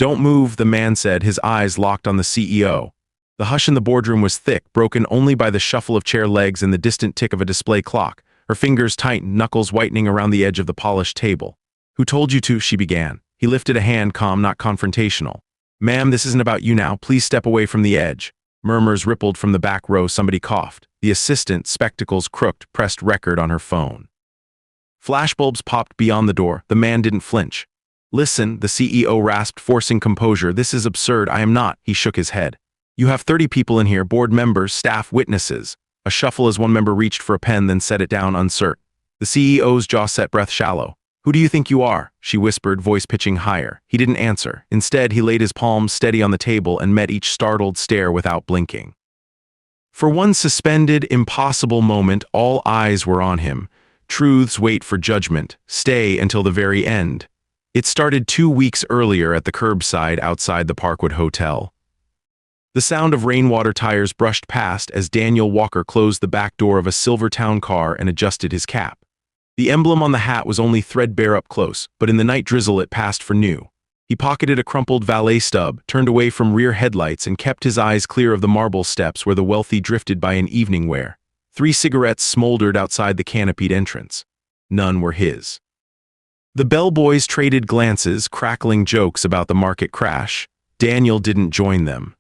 "Don't move," the man said, his eyes locked on the CEO. The hush in the boardroom was thick, broken only by the shuffle of chair legs and the distant tick of a display clock. Her fingers tightened, knuckles whitening around the edge of the polished table. "Who told you to?" she began. He lifted a hand, calm, not confrontational. "Ma'am, this isn't about you now. Please step away from the edge." Murmurs rippled from the back row. Somebody coughed. The assistant, spectacles crooked, pressed record on her phone. Flashbulbs popped beyond the door. The man didn't flinch. "Listen," the CEO rasped, forcing composure. "This is absurd. I am not." He shook his head. "You have 30 people in here, board members, staff, witnesses." A shuffle as one member reached for a pen, then set it down uncertain. The CEO's jaw set, breath shallow. "Who do you think you are?" she whispered, voice pitching higher. He didn't answer. Instead, he laid his palms steady on the table and met each startled stare without blinking. For one suspended, impossible moment, all eyes were on him. Truths wait for judgment, stay until the very end. It started 2 weeks earlier at the curbside outside the Parkwood Hotel. The sound of rainwater tires brushed past as Daniel Walker closed the back door of a silver town car and adjusted his cap. The emblem on the hat was only threadbare up close, but in the night drizzle it passed for new. He pocketed a crumpled valet stub, turned away from rear headlights, and kept his eyes clear of the marble steps where the wealthy drifted by in evening wear. 3 cigarettes smoldered outside the canopied entrance. None were his. The bellboys traded glances, crackling jokes about the market crash. Daniel didn't join them.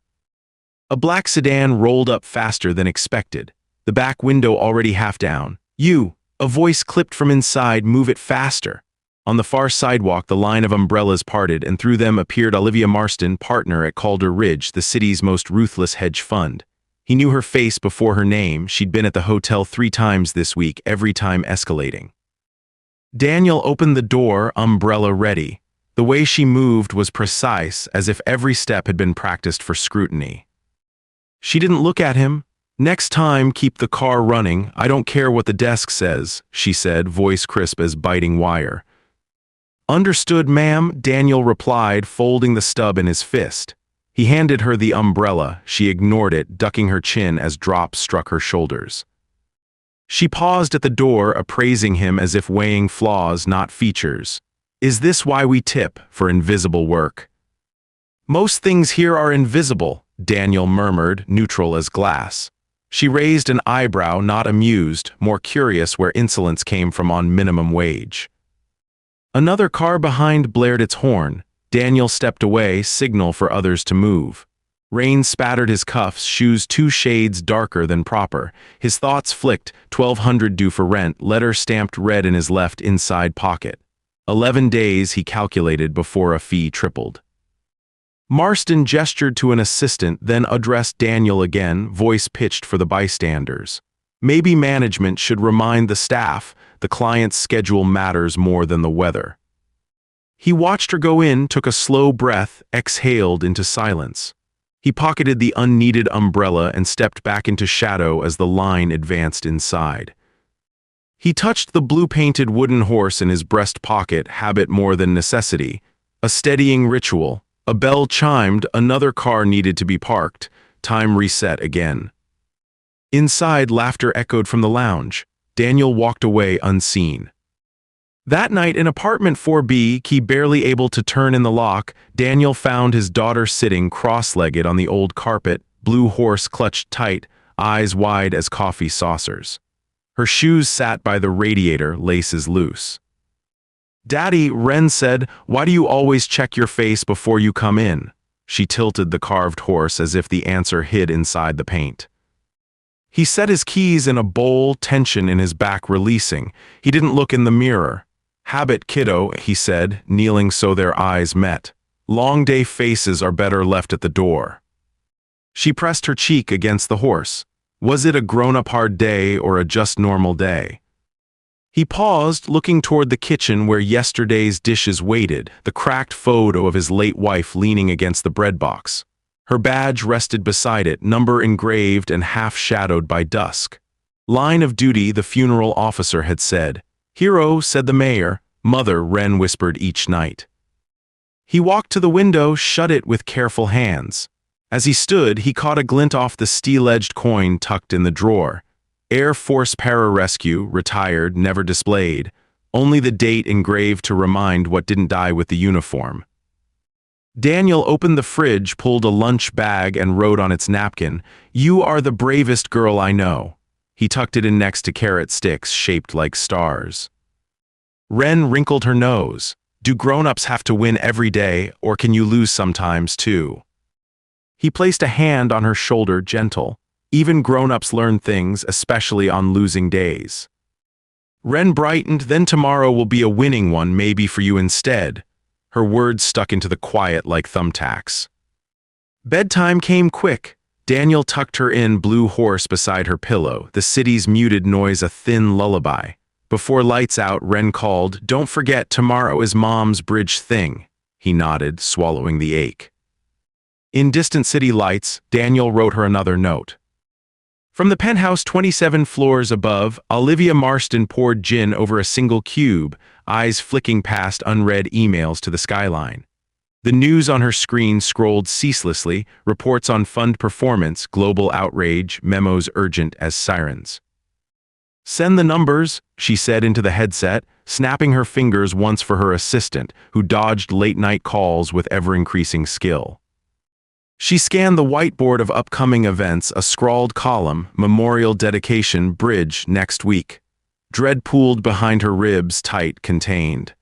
A black sedan rolled up faster than expected, the back window already half down. "You!" A voice clipped from inside, "Move it faster." On the far sidewalk, the line of umbrellas parted, and through them appeared Olivia Marston, partner at Calder Ridge, the city's most ruthless hedge fund. He knew her face before her name. She'd been at the hotel 3 times this week, every time escalating. Daniel opened the door, umbrella ready. The way she moved was precise, as if every step had been practiced for scrutiny. She didn't look at him. "Next time, keep the car running. I don't care what the desk says," she said, voice crisp as biting wire. "Understood, ma'am," Daniel replied, folding the stub in his fist. He handed her the umbrella. She ignored it, ducking her chin as drops struck her shoulders. She paused at the door, appraising him as if weighing flaws, not features. "Is this why we tip, for invisible work?" "Most things here are invisible," Daniel murmured, neutral as glass. She raised an eyebrow, not amused, more curious where insolence came from on minimum wage. Another car behind blared its horn. Daniel stepped away, signal for others to move. Rain spattered his cuffs, shoes 2 shades darker than proper. His thoughts flicked, 1,200 due for rent, letter stamped red in his left inside pocket. 11 days, he calculated, before a fee tripled. Marston gestured to an assistant, then addressed Daniel again, voice pitched for the bystanders. "Maybe management should remind the staff the client's schedule matters more than the weather." He watched her go in, took a slow breath, exhaled into silence. He pocketed the unneeded umbrella and stepped back into shadow as the line advanced inside. He touched the blue-painted wooden horse in his breast pocket, habit more than necessity, a steadying ritual. A bell chimed, another car needed to be parked, time reset again. Inside, laughter echoed from the lounge. Daniel walked away unseen. That night in apartment 4B, key barely able to turn in the lock, Daniel found his daughter sitting cross-legged on the old carpet, blue horse clutched tight, eyes wide as coffee saucers. Her shoes sat by the radiator, laces loose. "Daddy," Wren said, "why do you always check your face before you come in?" She tilted the carved horse as if the answer hid inside the paint. He set his keys in a bowl, tension in his back releasing. He didn't look in the mirror. "Habit, kiddo," he said, kneeling so their eyes met. "Long day faces are better left at the door." She pressed her cheek against the horse. Was it a grown-up hard day or a just normal day? He paused, looking toward the kitchen where yesterday's dishes waited, the cracked photo of his late wife leaning against the bread box. Her badge rested beside it, number engraved and half-shadowed by dusk. "Line of duty," the funeral officer had said. "Hero," said the mayor. "Mother," Wren whispered each night. He walked to the window, shut it with careful hands. As he stood, he caught a glint off the steel-edged coin tucked in the drawer. Air Force Pararescue, retired, never displayed. Only the date engraved to remind what didn't die with the uniform. Daniel opened the fridge, pulled a lunch bag, and wrote on its napkin, "You are the bravest girl I know." He tucked it in next to carrot sticks shaped like stars. Ren wrinkled her nose. Do grown-ups have to win every day, or can you lose sometimes too? He placed a hand on her shoulder, gentle. Even grown-ups learn things, especially on losing days. Ren brightened, then tomorrow will be a winning one, maybe for you instead. Her words stuck into the quiet like thumbtacks. Bedtime came quick. Daniel tucked her in, Blue Horse beside her pillow, the city's muted noise a thin lullaby. Before lights out, Ren called, "Don't forget, tomorrow is Mom's bridge thing." He nodded, swallowing the ache. In distant city lights, Daniel wrote her another note. From the penthouse 27 floors above, Olivia Marston poured gin over a single cube, eyes flicking past unread emails to the skyline. The news on her screen scrolled ceaselessly, reports on fund performance, global outrage, memos urgent as sirens. "Send the numbers," she said into the headset, snapping her fingers once for her assistant, who dodged late-night calls with ever-increasing skill. She scanned the whiteboard of upcoming events, a scrawled column, memorial dedication, bridge, next week. Dread pooled behind her ribs, tight, contained.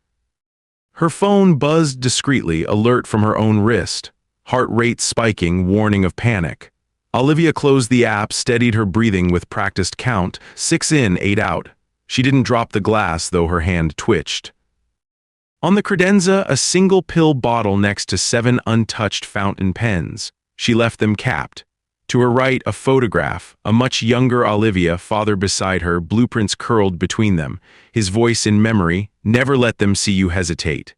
Her phone buzzed discreetly, alert from her own wrist, heart rate spiking, warning of panic. Olivia closed the app, steadied her breathing with practiced count, 6 in, 8 out. She didn't drop the glass, though her hand twitched. On the credenza, a single pill bottle next to 7 untouched fountain pens. She left them capped. To her right, a photograph, a much younger Olivia, father beside her, blueprints curled between them. His voice in memory, "Never let them see you hesitate."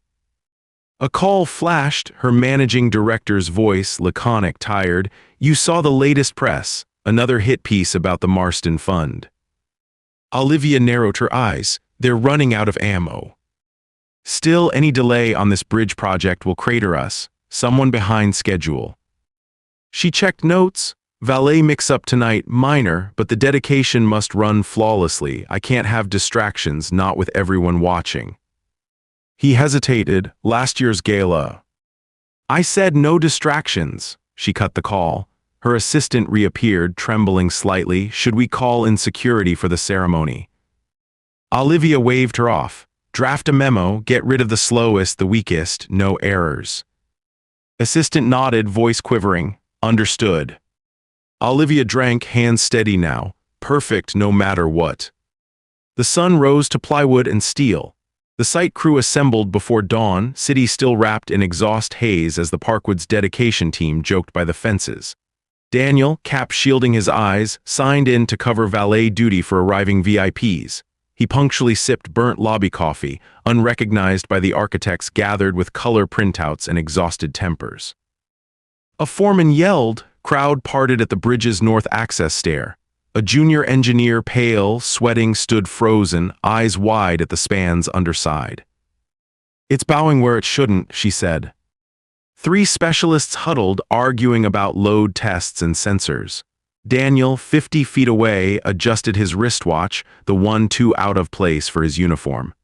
A call flashed, her managing director's voice, laconic, tired. "You saw the latest press, another hit piece about the Marston Fund." Olivia narrowed her eyes. "They're running out of ammo. Still, any delay on this bridge project will crater us. Someone behind schedule." She checked notes. "Valet mix-up tonight, minor, but the dedication must run flawlessly. I can't have distractions, not with everyone watching." He hesitated. "Last year's gala." "I said no distractions." She cut the call. Her assistant reappeared, trembling slightly. "Should we call in security for the ceremony?" Olivia waved her off. "Draft a memo, get rid of the slowest, the weakest, no errors." Assistant nodded, voice quivering. "Understood." Olivia drank, hands steady now. Perfect no matter what. The sun rose to plywood and steel. The site crew assembled before dawn, city still wrapped in exhaust haze as the Parkwood's dedication team joked by the fences. Daniel, cap shielding his eyes, signed in to cover valet duty for arriving VIPs. He punctually sipped burnt lobby coffee, unrecognized by the architects gathered with color printouts and exhausted tempers. A foreman yelled, crowd parted at the bridge's north access stair. A junior engineer, pale, sweating, stood frozen, eyes wide at the span's underside. "It's bowing where it shouldn't," she said. 3 specialists huddled, arguing about load tests and sensors. Daniel, 50 feet away, adjusted his wristwatch, the one too out of place for his uniform.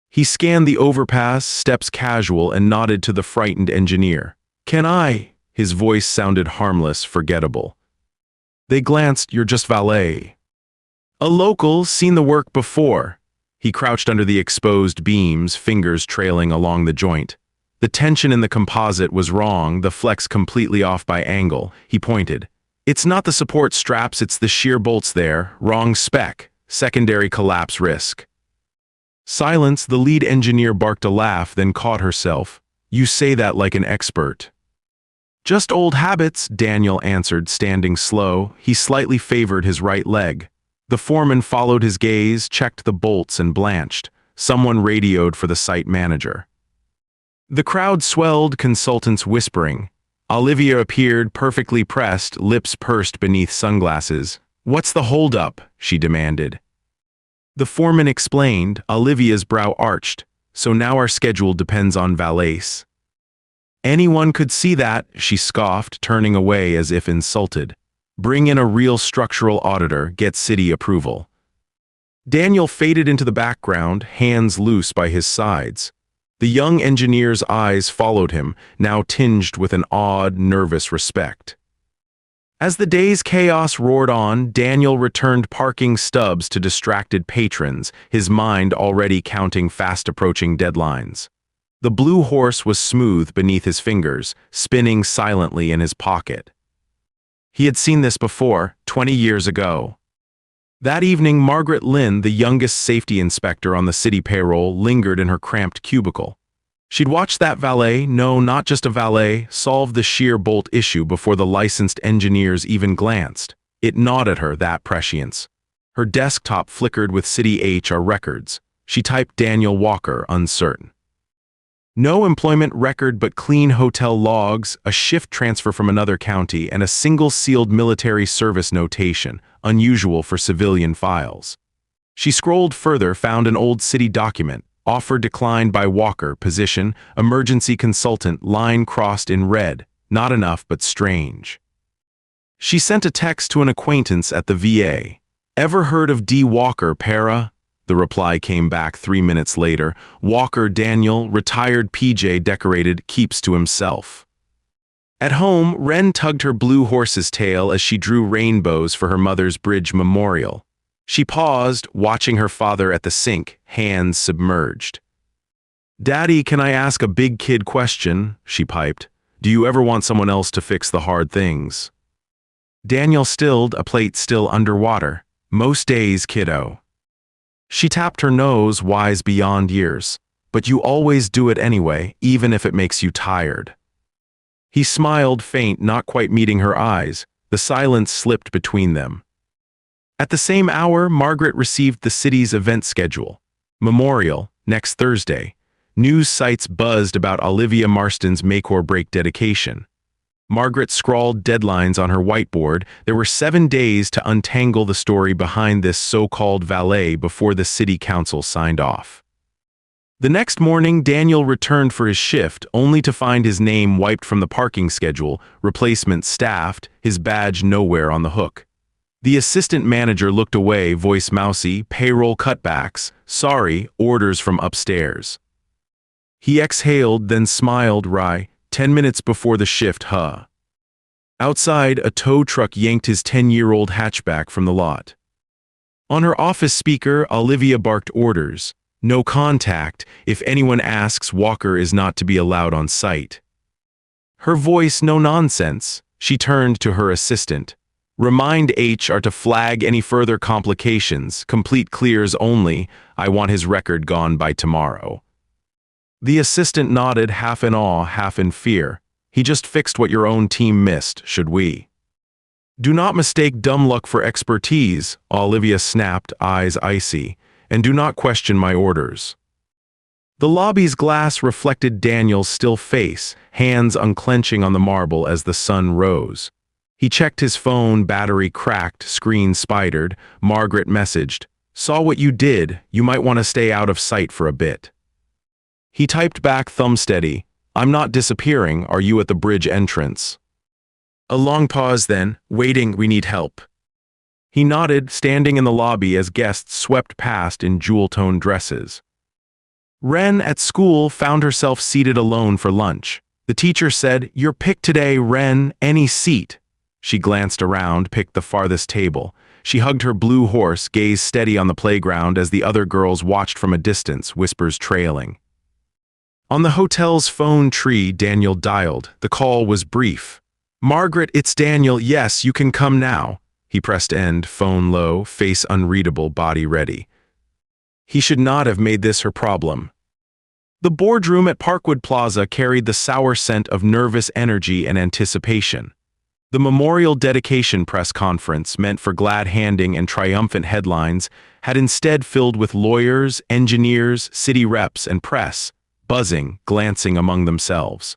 He scanned the overpass, steps casual, and nodded to the frightened engineer. "Can I?" His voice sounded harmless, forgettable. They glanced. "You're just valet." "A local, seen the work before." He crouched under the exposed beams, fingers trailing along the joint. The tension in the composite was wrong, the flex completely off by angle. He pointed. "It's not the support straps, it's the shear bolts there. Wrong spec. Secondary collapse risk." Silence. The lead engineer barked a laugh, then caught herself. "You say that like an expert." "Just old habits," Daniel answered, standing slow. He slightly favored his right leg. The foreman followed his gaze, checked the bolts, and blanched. Someone radioed for the site manager. The crowd swelled, consultants whispering. Olivia appeared, perfectly pressed, lips pursed beneath sunglasses. "What's the holdup?" she demanded. The foreman explained. Olivia's brow arched. "So now our schedule depends on valets." "Anyone could see that," she scoffed, turning away as if insulted. "Bring in a real structural auditor, get city approval." Daniel faded into the background, hands loose by his sides. The young engineer's eyes followed him, now tinged with an odd, nervous respect. As the day's chaos roared on, Daniel returned parking stubs to distracted patrons, his mind already counting fast-approaching deadlines. The blue horse was smooth beneath his fingers, spinning silently in his pocket. He had seen this before, 20 years ago. That evening, Margaret Lynn, the youngest safety inspector on the city payroll, lingered in her cramped cubicle. She'd watched that valet, no, not just a valet, solve the shear bolt issue before the licensed engineers even glanced. It gnawed at her, that prescience. Her desktop flickered with city HR records. She typed Daniel Walker, uncertain. No employment record but clean hotel logs, a shift transfer from another county, and a single sealed military service notation, unusual for civilian files. She scrolled further, found an old city document. Offer declined by Walker, position, emergency consultant, line crossed in red. Not enough, but strange. She sent a text to an acquaintance at the VA. Ever heard of D. Walker, Para? The reply came back 3 minutes later. Walker Daniel, retired PJ decorated, keeps to himself. At home, Wren tugged her blue horse's tail as she drew rainbows for her mother's bridge memorial. She paused, watching her father at the sink, hands submerged. "Daddy, can I ask a big kid question?" she piped. "Do you ever want someone else to fix the hard things?" Daniel stilled, a plate still underwater. "Most days, kiddo." She tapped her nose, wise beyond years. "But you always do it anyway, even if it makes you tired." He smiled faint, not quite meeting her eyes. The silence slipped between them. At the same hour, Margaret received the city's event schedule. Memorial, next Thursday. News sites buzzed about Olivia Marston's make-or-break dedication. Margaret scrawled deadlines on her whiteboard. There were 7 days to untangle the story behind this so-called valet before the city council signed off. The next morning, Daniel returned for his shift, only to find his name wiped from the parking schedule, replacement staffed, his badge nowhere on the hook. The assistant manager looked away, voice mousy, "Payroll cutbacks. Sorry, orders from upstairs." He exhaled, then smiled wry, 10 minutes before the shift, huh? Outside, a tow truck yanked his 10-year-old hatchback from the lot. On her office speaker, Olivia barked orders. "No contact. If anyone asks, Walker is not to be allowed on site." Her voice no nonsense. She turned to her assistant. "Remind HR to flag any further complications, complete clears only. I want his record gone by tomorrow." The assistant nodded, half in awe, half in fear. "He just fixed what your own team missed, should we?" "Do not mistake dumb luck for expertise," Olivia snapped, eyes icy, "and do not question my orders." The lobby's glass reflected Daniel's still face, hands unclenching on the marble as the sun rose. He checked his phone, battery cracked, screen spidered. Margaret messaged, "Saw what you did, you might want to stay out of sight for a bit." He typed back, thumb steady, "I'm not disappearing, are you at the bridge entrance?" A long pause then, "Waiting, we need help." He nodded, standing in the lobby as guests swept past in jewel-toned dresses. Wren, at school, found herself seated alone for lunch. The teacher said, "Your pick today, Wren, any seat." She glanced around, picked the farthest table. She hugged her blue horse, gaze steady on the playground as the other girls watched from a distance, whispers trailing. On the hotel's phone tree, Daniel dialed. The call was brief. "Margaret, it's Daniel. Yes, you can come now." He pressed end, phone low, face unreadable, body ready. He should not have made this her problem. The boardroom at Parkwood Plaza carried the sour scent of nervous energy and anticipation. The memorial dedication press conference, meant for glad handing and triumphant headlines, had instead filled with lawyers, engineers, city reps, and press, buzzing, glancing among themselves.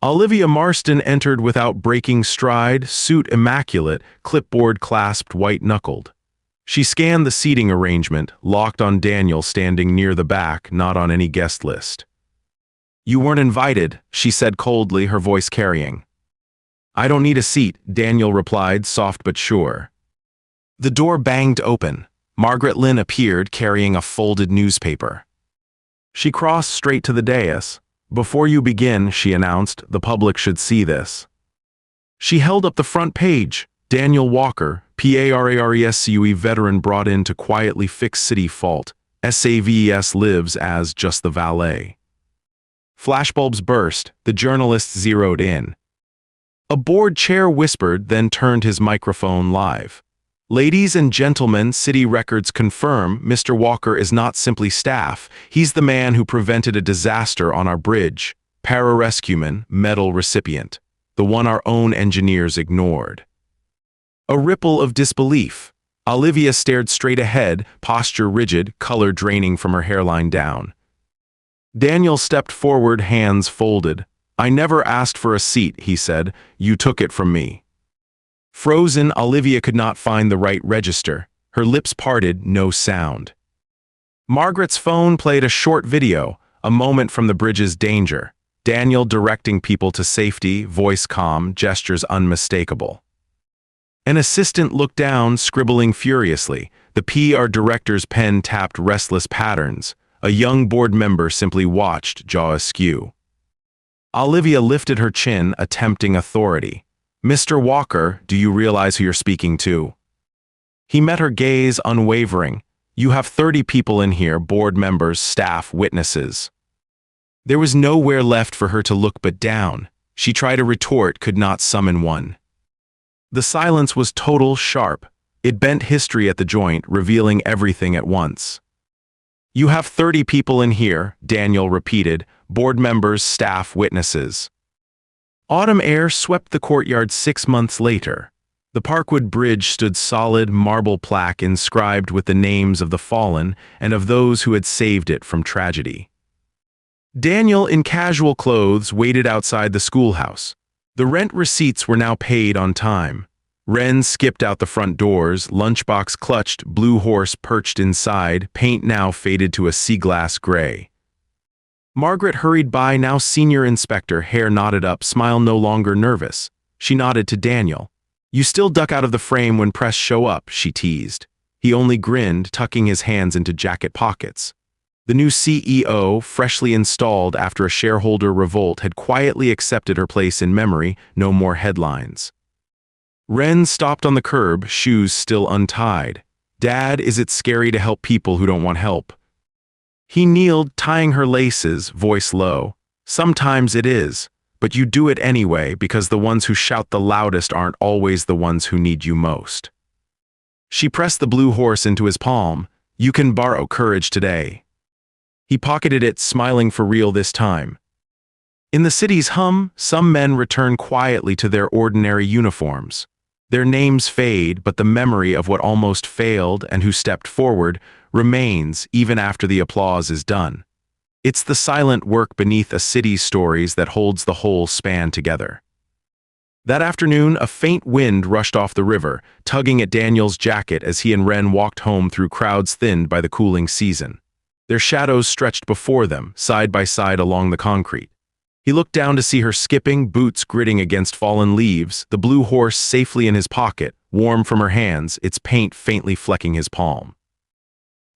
Olivia Marston entered without breaking stride, suit immaculate, clipboard clasped white-knuckled. She scanned the seating arrangement, locked on Daniel standing near the back, not on any guest list. "You weren't invited," she said coldly, her voice carrying. "I don't need a seat," Daniel replied, soft but sure. The door banged open. Margaret Lynn appeared, carrying a folded newspaper. She crossed straight to the dais. "Before you begin," she announced, "the public should see this." She held up the front page. Daniel Walker, PARARESCUE veteran brought in to quietly fix city fault. SAVES lives as just the valet. Flashbulbs burst. The journalist zeroed in. A board chair whispered, then turned his microphone live. "Ladies and gentlemen, city records confirm Mr. Walker is not simply staff. He's the man who prevented a disaster on our bridge. Pararescueman, medal recipient. The one our own engineers ignored." A ripple of disbelief. Olivia stared straight ahead, posture rigid, color draining from her hairline down. Daniel stepped forward, hands folded. "I never asked for a seat," he said. "You took it from me." Frozen, Olivia could not find the right register. Her lips parted, no sound. Margaret's phone played a short video, a moment from the bridge's danger. Daniel directing people to safety, voice calm, gestures unmistakable. An assistant looked down, scribbling furiously. The PR director's pen tapped restless patterns. A young board member simply watched, jaw askew. Olivia lifted her chin, attempting authority. "Mr. Walker, do you realize who you're speaking to?" He met her gaze, unwavering. "You have 30 people in here, board members, staff, witnesses." There was nowhere left for her to look but down. She tried a retort, could not summon one. The silence was total, sharp. It bent history at the joint, revealing everything at once. "You have 30 people in here," Daniel repeated, "board members, staff, witnesses." Autumn air swept the courtyard 6 months later. The Parkwood Bridge stood solid, marble plaque inscribed with the names of the fallen and of those who had saved it from tragedy. Daniel, in casual clothes, waited outside the schoolhouse. The rent receipts were now paid on time. Wren skipped out the front doors, lunchbox clutched, blue horse perched inside, paint now faded to a sea glass gray. Margaret hurried by, now senior inspector, hair knotted up, smile no longer nervous. She nodded to Daniel. "You still duck out of the frame when press show up," she teased. He only grinned, tucking his hands into jacket pockets. The new CEO, freshly installed after a shareholder revolt, had quietly accepted her place in memory, no more headlines. Wren stopped on the curb, shoes still untied. "Dad, is it scary to help people who don't want help?" He kneeled, tying her laces, voice low. "Sometimes it is, but you do it anyway because the ones who shout the loudest aren't always the ones who need you most." She pressed the blue horse into his palm. "You can borrow courage today." He pocketed it, smiling for real this time. In the city's hum, some men return quietly to their ordinary uniforms. Their names fade, but the memory of what almost failed and who stepped forward remains even after the applause is done. It's the silent work beneath a city's stories that holds the whole span together. That afternoon, a faint wind rushed off the river, tugging at Daniel's jacket as he and Wren walked home through crowds thinned by the cooling season. Their shadows stretched before them, side by side along the concrete. He looked down to see her skipping, boots gritting against fallen leaves, the blue horse safely in his pocket, warm from her hands, its paint faintly flecking his palm.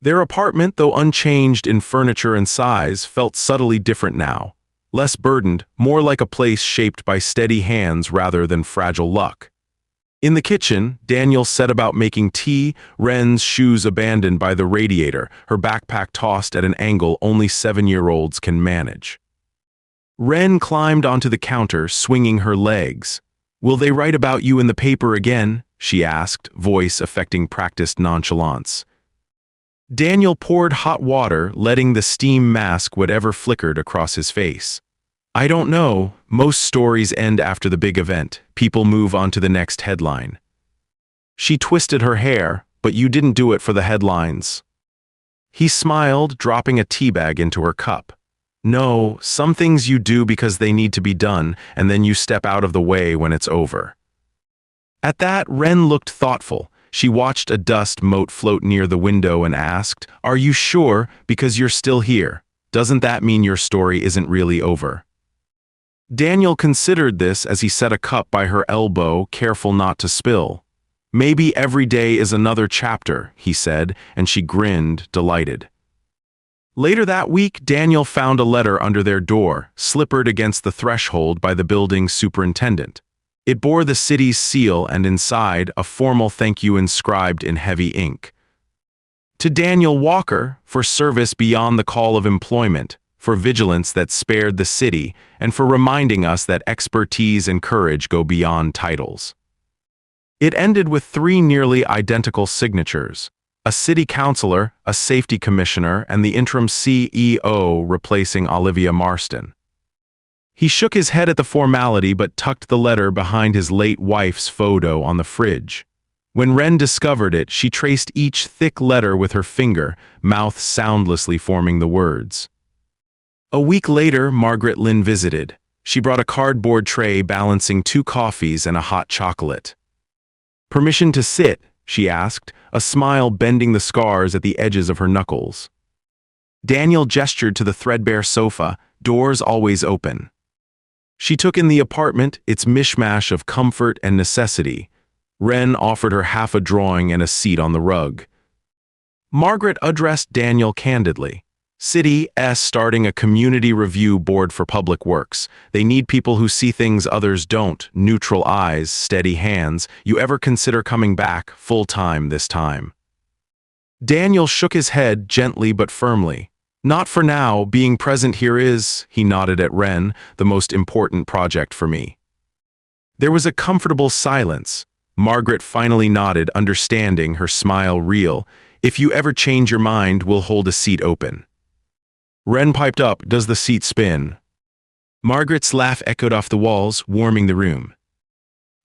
Their apartment, though unchanged in furniture and size, felt subtly different now. Less burdened, more like a place shaped by steady hands rather than fragile luck. In the kitchen, Daniel set about making tea, Wren's shoes abandoned by the radiator, her backpack tossed at an angle only 7-year-olds can manage. Wren climbed onto the counter, swinging her legs. "Will they write about you in the paper again?" she asked, voice affecting practiced nonchalance. Daniel poured hot water, letting the steam mask whatever flickered across his face. "I don't know. Most stories end after the big event. People move on to the next headline." She twisted her hair. "But you didn't do it for the headlines." He smiled, dropping a teabag into her cup. "No, some things you do because they need to be done, and then you step out of the way when it's over." At that, Wren looked thoughtful. She watched a dust mote float near the window and asked, "Are you sure? Because you're still here. Doesn't that mean your story isn't really over?" Daniel considered this as he set a cup by her elbow, careful not to spill. "Maybe every day is another chapter," he said, and she grinned, delighted. Later that week, Daniel found a letter under their door, slippered against the threshold by the building's superintendent. It bore the city's seal and inside a formal thank you inscribed in heavy ink. To Daniel Walker, for service beyond the call of employment, for vigilance that spared the city, and for reminding us that expertise and courage go beyond titles. It ended with 3 nearly identical signatures: a city councilor, a safety commissioner, and the interim CEO replacing Olivia Marston. He shook his head at the formality but tucked the letter behind his late wife's photo on the fridge. When Wren discovered it, she traced each thick letter with her finger, mouth soundlessly forming the words. A week later, Margaret Lynn visited. She brought a cardboard tray balancing 2 coffees and a hot chocolate. "Permission to sit?" she asked, a smile bending the scars at the edges of her knuckles. Daniel gestured to the threadbare sofa, doors always open. She took in the apartment, its mishmash of comfort and necessity. Wren offered her half a drawing and a seat on the rug. Margaret addressed Daniel candidly. "City S starting a community review board for public works. They need people who see things others don't, neutral eyes, steady hands. You ever consider coming back, full-time this time?" Daniel shook his head gently but firmly. "Not for now, being present here is," he nodded at Wren, "the most important project for me." There was a comfortable silence. Margaret finally nodded, understanding, her smile real. "If you ever change your mind, we'll hold a seat open." Wren piped up, "Does the seat spin?" Margaret's laugh echoed off the walls, warming the room.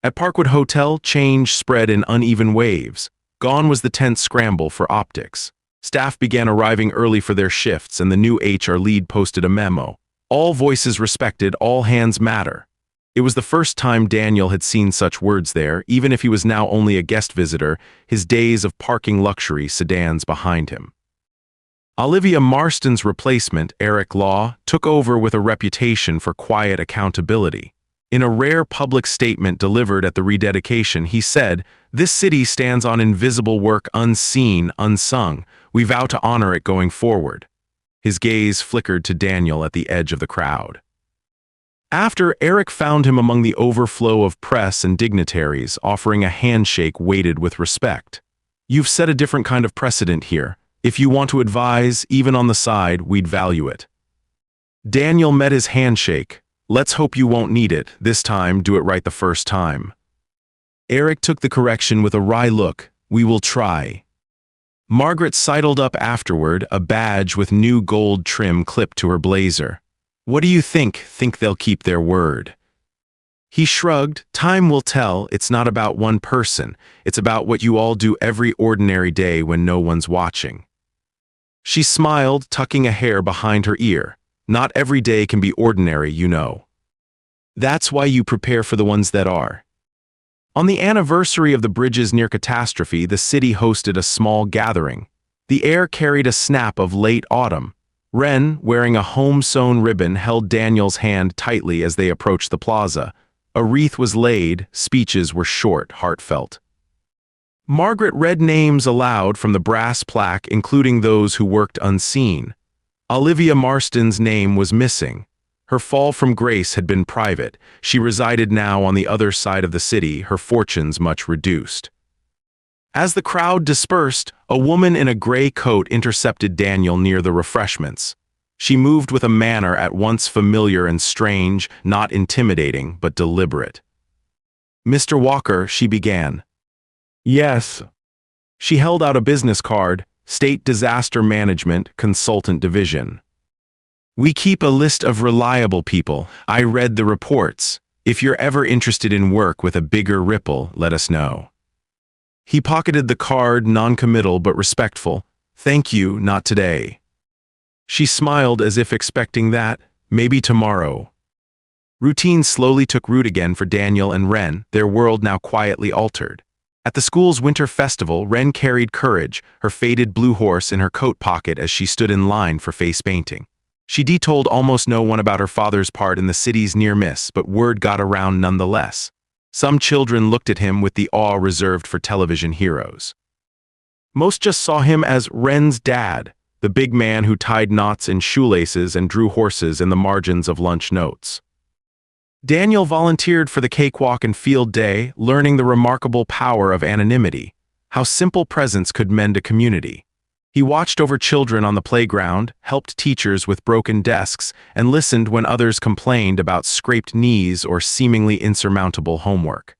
At Parkwood Hotel, change spread in uneven waves. Gone was the tense scramble for optics. Staff began arriving early for their shifts, and the new HR lead posted a memo. "All voices respected, all hands matter." It was the first time Daniel had seen such words there, even if he was now only a guest visitor, his days of parking luxury sedans behind him. Olivia Marston's replacement, Eric Law, took over with a reputation for quiet accountability. In a rare public statement delivered at the rededication, he said, "This city stands on invisible work, unseen, unsung. We vow to honor it going forward." His gaze flickered to Daniel at the edge of the crowd. After, Eric found him among the overflow of press and dignitaries, offering a handshake weighted with respect. "You've set a different kind of precedent here. If you want to advise, even on the side, we'd value it." Daniel met his handshake. "Let's hope you won't need it. This time, do it right the first time." Eric took the correction with a wry look. "We will try." Margaret sidled up afterward, a badge with new gold trim clipped to her blazer. "What do you think? Think they'll keep their word?" He shrugged. "Time will tell. It's not about one person. It's about what you all do every ordinary day when no one's watching." She smiled, tucking a hair behind her ear. "Not every day can be ordinary, you know. That's why you prepare for the ones that are." On the anniversary of the bridge's near catastrophe, the city hosted a small gathering. The air carried a snap of late autumn. Wren, wearing a home-sewn ribbon, held Daniel's hand tightly as they approached the plaza. A wreath was laid, speeches were short, heartfelt. Margaret read names aloud from the brass plaque, including those who worked unseen. Olivia Marston's name was missing. Her fall from grace had been private. She resided now on the other side of the city, her fortunes much reduced. As the crowd dispersed, a woman in a gray coat intercepted Daniel near the refreshments. She moved with a manner at once familiar and strange, not intimidating, but deliberate. "Mr. Walker," she began. "Yes." She held out a business card, State Disaster Management, Consultant Division. "We keep a list of reliable people. I read the reports. If you're ever interested in work with a bigger ripple, let us know." He pocketed the card, non-committal but respectful. "Thank you, not today." She smiled as if expecting that, maybe tomorrow. Routine slowly took root again for Daniel and Wren, their world now quietly altered. At the school's winter festival, Wren carried Courage, her faded blue horse, in her coat pocket as she stood in line for face painting. She detailed almost no one about her father's part in the city's near miss, but word got around nonetheless. Some children looked at him with the awe reserved for television heroes. Most just saw him as Wren's dad, the big man who tied knots in shoelaces and drew horses in the margins of lunch notes. Daniel volunteered for the cakewalk and field day, learning the remarkable power of anonymity, how simple presence could mend a community. He watched over children on the playground, helped teachers with broken desks, and listened when others complained about scraped knees or seemingly insurmountable homework.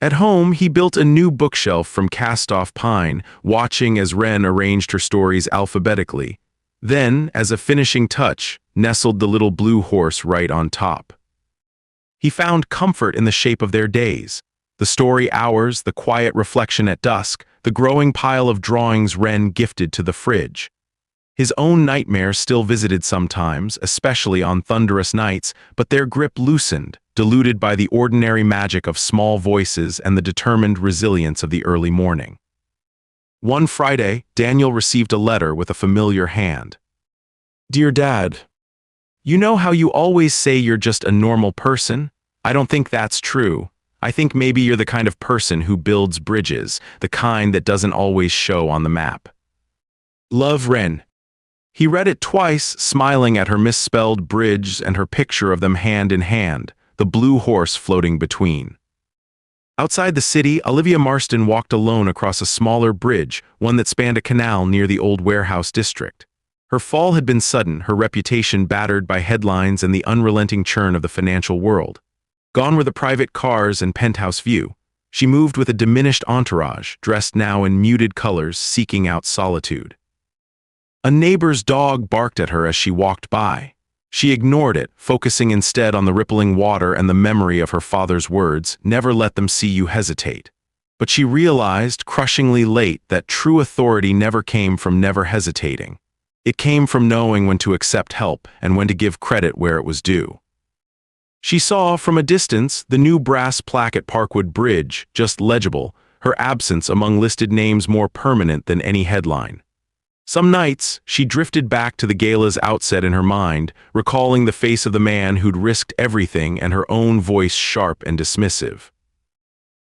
At home, he built a new bookshelf from cast-off pine, watching as Wren arranged her stories alphabetically. Then, as a finishing touch, nestled the little blue horse right on top. He found comfort in the shape of their days. The story hours, the quiet reflection at dusk, the growing pile of drawings Wren gifted to the fridge. His own nightmares still visited sometimes, especially on thunderous nights, but their grip loosened, diluted by the ordinary magic of small voices and the determined resilience of the early morning. One Friday, Daniel received a letter with a familiar hand. "Dear Dad, you know how you always say you're just a normal person? I don't think that's true. I think maybe you're the kind of person who builds bridges, the kind that doesn't always show on the map. Love, Wren." He read it twice, smiling at her misspelled bridge and her picture of them hand in hand, the blue horse floating between. Outside the city, Olivia Marston walked alone across a smaller bridge, one that spanned a canal near the old warehouse district. Her fall had been sudden, her reputation battered by headlines and the unrelenting churn of the financial world. Gone were the private cars and penthouse view. She moved with a diminished entourage, dressed now in muted colors, seeking out solitude. A neighbor's dog barked at her as she walked by. She ignored it, focusing instead on the rippling water and the memory of her father's words, "Never let them see you hesitate." But she realized, crushingly late, that true authority never came from never hesitating. It came from knowing when to accept help and when to give credit where it was due. She saw, from a distance, the new brass plaque at Parkwood Bridge, just legible, her absence among listed names more permanent than any headline. Some nights, she drifted back to the gala's outset in her mind, recalling the face of the man who'd risked everything and her own voice sharp and dismissive.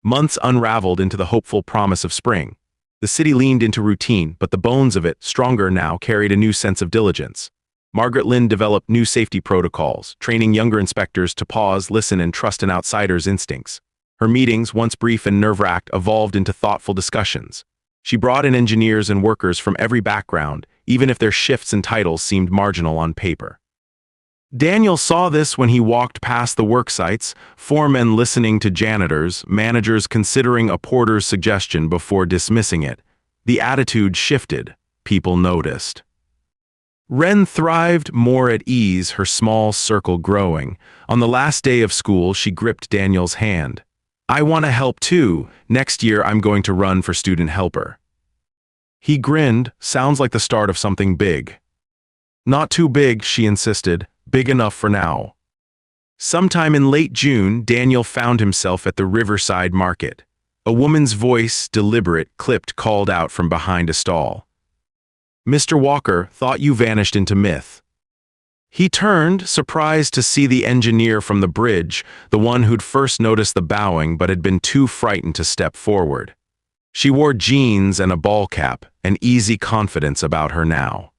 Months unraveled into the hopeful promise of spring. The city leaned into routine, but the bones of it, stronger now, carried a new sense of diligence. Margaret Lynn developed new safety protocols, training younger inspectors to pause, listen, and trust an outsider's instincts. Her meetings, once brief and nerve-wracked, evolved into thoughtful discussions. She brought in engineers and workers from every background, even if their shifts and titles seemed marginal on paper. Daniel saw this when he walked past the work sites, foremen listening to janitors, managers considering a porter's suggestion before dismissing it. The attitude shifted. People noticed. Wren thrived more at ease, her small circle growing. On the last day of school, she gripped Daniel's hand. "I want to help too. Next year, I'm going to run for student helper." He grinned. "Sounds like the start of something big." "Not too big," she insisted. "Big enough for now." Sometime in late June, Daniel found himself at the Riverside Market. A woman's voice, deliberate, clipped, called out from behind a stall. "Mr. Walker, thought you vanished into myth." He turned, surprised to see the engineer from the bridge, the one who'd first noticed the bowing but had been too frightened to step forward. She wore jeans and a ball cap, an easy confidence about her now.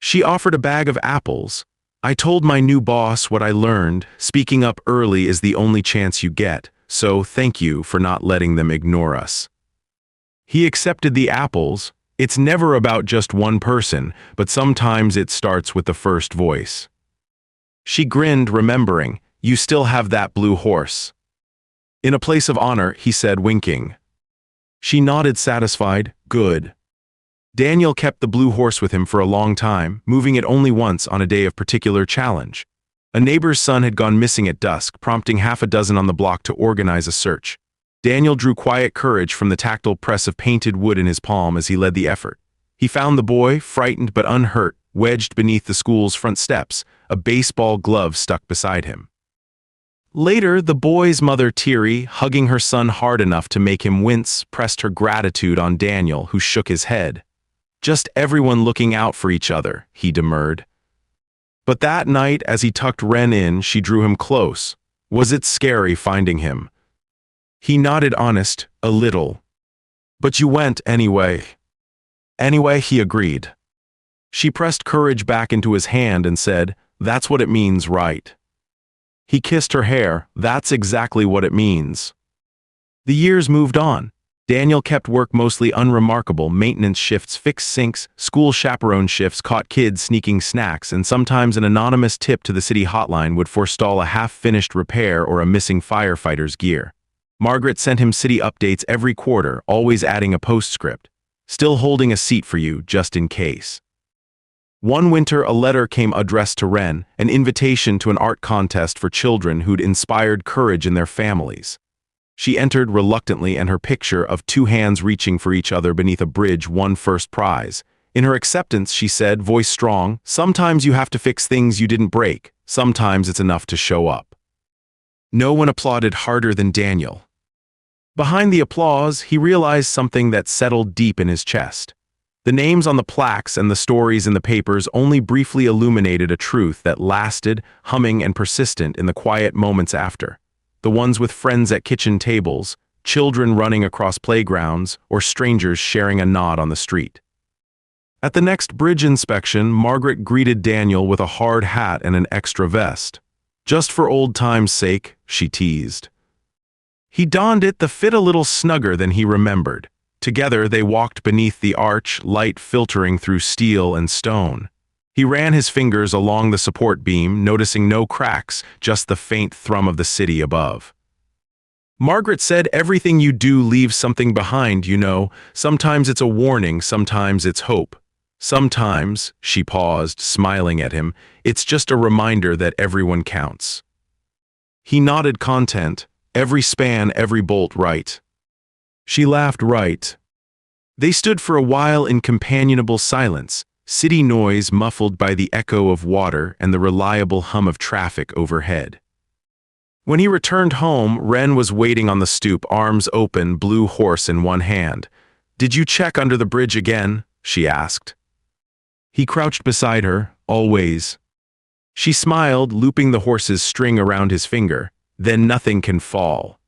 She offered a bag of apples. "I told my new boss what I learned. Speaking up early is the only chance you get, so thank you for not letting them ignore us." He accepted the apples. It's never about just one person, but sometimes it starts with the first voice. She grinned, remembering, "You still have that blue horse." "In a place of honor," he said, winking. She nodded, satisfied. "Good." Daniel kept the blue horse with him for a long time, moving it only once on a day of particular challenge. A neighbor's son had gone missing at dusk, prompting half a dozen on the block to organize a search. Daniel drew quiet courage from the tactile press of painted wood in his palm as he led the effort. He found the boy, frightened but unhurt, wedged beneath the school's front steps, a baseball glove stuck beside him. Later, the boy's mother, Teary, hugging her son hard enough to make him wince, pressed her gratitude on Daniel, who shook his head. "Just everyone looking out for each other," he demurred. But that night, as he tucked Wren in, she drew him close. "Was it scary finding him?" He nodded, honest, "A little." "But you went anyway." "Anyway," he agreed. She pressed courage back into his hand and said, "That's what it means, right?" He kissed her hair. "That's exactly what it means." The years moved on. Daniel kept work mostly unremarkable: maintenance shifts, fixed sinks, school chaperone shifts caught kids sneaking snacks, and sometimes an anonymous tip to the city hotline would forestall a half-finished repair or a missing firefighter's gear. Margaret sent him city updates every quarter, always adding a postscript. "Still holding a seat for you, just in case." One winter, a letter came addressed to Wren, an invitation to an art contest for children who'd inspired courage in their families. She entered reluctantly, and her picture of two hands reaching for each other beneath a bridge won first prize. In her acceptance, she said, voice strong, "Sometimes you have to fix things you didn't break. Sometimes it's enough to show up." No one applauded harder than Daniel. Behind the applause, he realized something that settled deep in his chest. The names on the plaques and the stories in the papers only briefly illuminated a truth that lasted, humming and persistent in the quiet moments after. The ones with friends at kitchen tables, children running across playgrounds, or strangers sharing a nod on the street. At the next bridge inspection, Margaret greeted Daniel with a hard hat and an extra vest. "Just for old time's sake," she teased. He donned it, the fit a little snugger than he remembered. Together they walked beneath the arch, light filtering through steel and stone. He ran his fingers along the support beam, noticing no cracks, just the faint thrum of the city above. Margaret said, "Everything you do leaves something behind, you know. Sometimes it's a warning, sometimes it's hope. Sometimes," she paused, smiling at him, "it's just a reminder that everyone counts." He nodded, content. "Every span, every bolt, right." She laughed, "Right." They stood for a while in companionable silence, city noise muffled by the echo of water and the reliable hum of traffic overhead. When he returned home, Wren was waiting on the stoop, arms open, blue horse in one hand. "Did you check under the bridge again?" she asked. He crouched beside her, "Always." She smiled, looping the horse's string around his finger. "Then nothing can fall."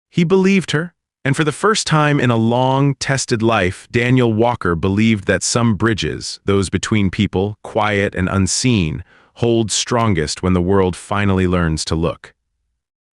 He believed her. And for the first time in a long, tested life, Daniel Walker believed that some bridges, those between people, quiet and unseen, hold strongest when the world finally learns to look.